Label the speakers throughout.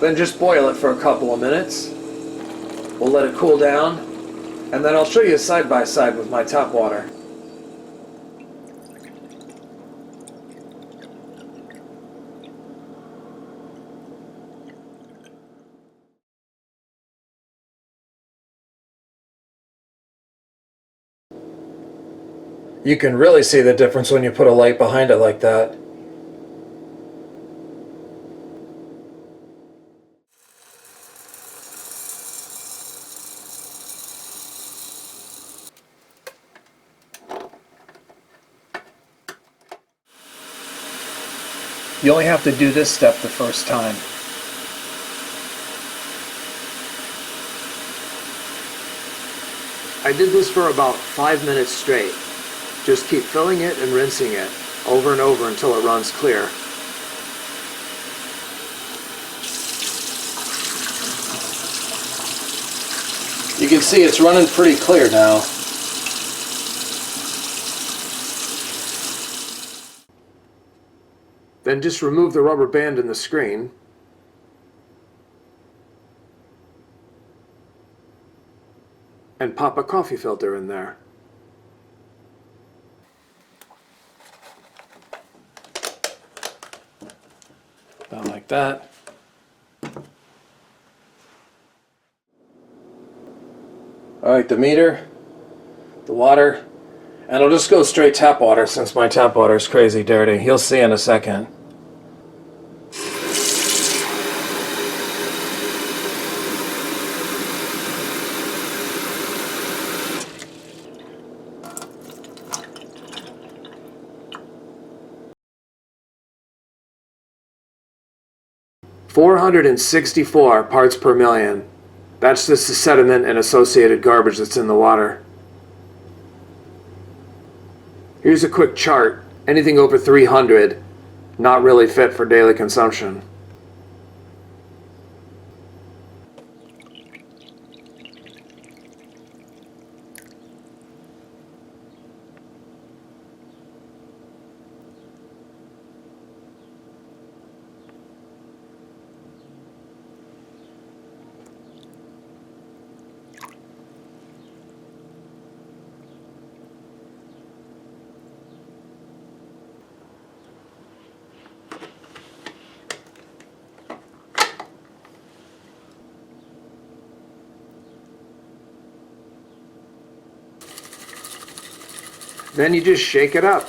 Speaker 1: Then just boil it for a couple of minutes. We'll let it cool down, and then I'll show you side by side with my tap water. You can really see the difference when you put a light behind it like that. You only have to do this step the first time. I did this for about 5 minutes straight. Just keep filling it and rinsing it over and over until it runs clear. You can see it's running pretty clear now. Then just remove the rubber band in the screen. And pop a coffee filter in there. About like that. Alright, the meter, the water, and I'll just go straight tap water since my tap water is crazy dirty. You'll see in a second. "464 parts per million. That's just the sediment and associated garbage that's in the water. Here's a quick chart. Anything over 300, not really fit for daily consumption. Then you just shake it up.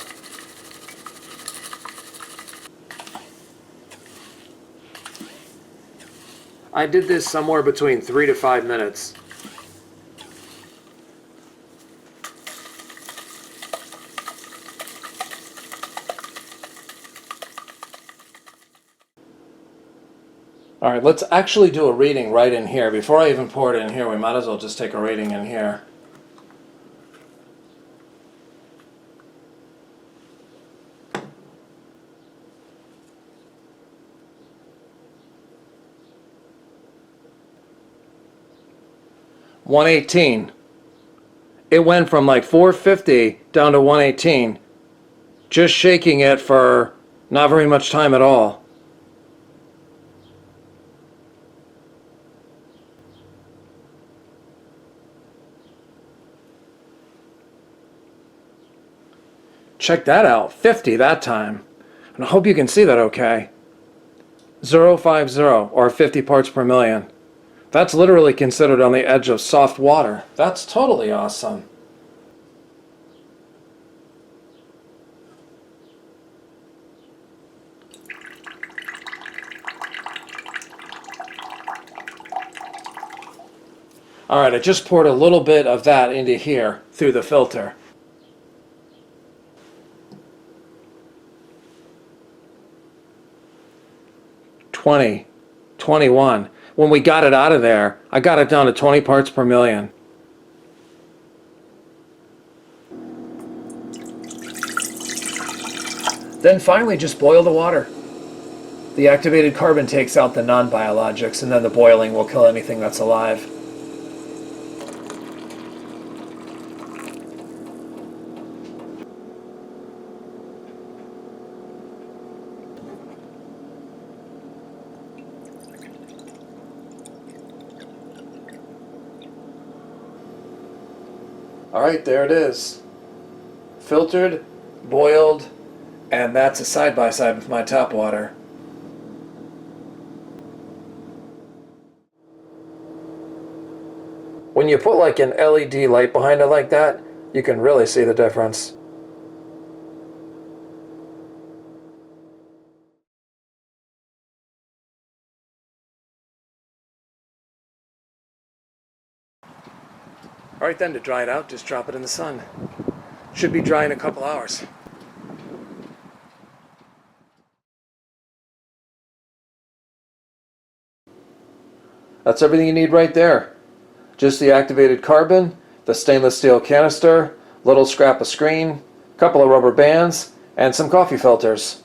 Speaker 1: I did this somewhere between 3 to 5 minutes. Alright, let's actually do a reading right in here. Before I even pour it in here, we might as well just take a reading in here. $118. It went from like 450 down to 118. Just shaking it for not very much time at all. Check that out, 50 that time. And I hope you can see that okay. 050, or 50 parts per million. That's literally considered on the edge of soft water. That's totally awesome. Alright, I just poured a little bit of that into here through the filter. $20, $21. When we got it out of there, I got it down to 20 parts per million. Then finally just boil the water. The activated carbon takes out the non-biologics, and then the boiling will kill anything that's alive. Alright, there it is. Filtered, boiled, and that's a side-by-side with my tap water. When you put like an LED light behind it like that, you can really see the difference. Alright then, to dry it out, just drop it in the sun. Should be dry in a couple hours. That's everything you need right there. Just the activated carbon, the stainless steel canister, little scrap of screen, couple of rubber bands, and some coffee filters.